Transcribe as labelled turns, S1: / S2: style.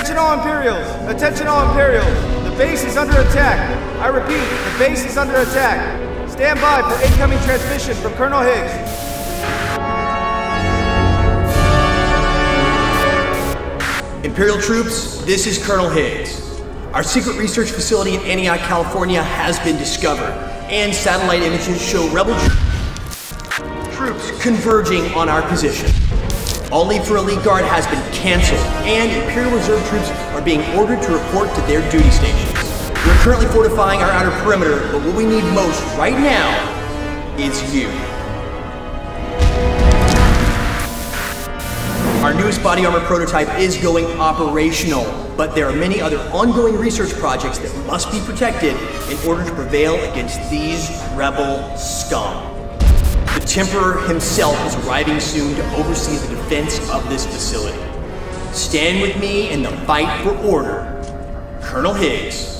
S1: Attention all Imperials! Attention all Imperials! The base is under attack. I repeat, the base is under attack. Stand by for incoming transmission from Colonel Higgs.
S2: Imperial troops, this is Colonel Higgs. Our secret research facility in Antioch, California has been discovered, and satellite images show rebel troops converging on our position. All leave for Elite Guard has been canceled, and Imperial Reserve troops are being ordered to report to their duty stations. We're currently fortifying our outer perimeter, but what we need most right now is you. Our newest body armor prototype is going operational, but there are many other ongoing research projects that must be protected in order to prevail against these rebel scum. The Timperor himself is arriving soon to oversee the defense of this facility. Stand with me in the fight for order. Colonel Higgs.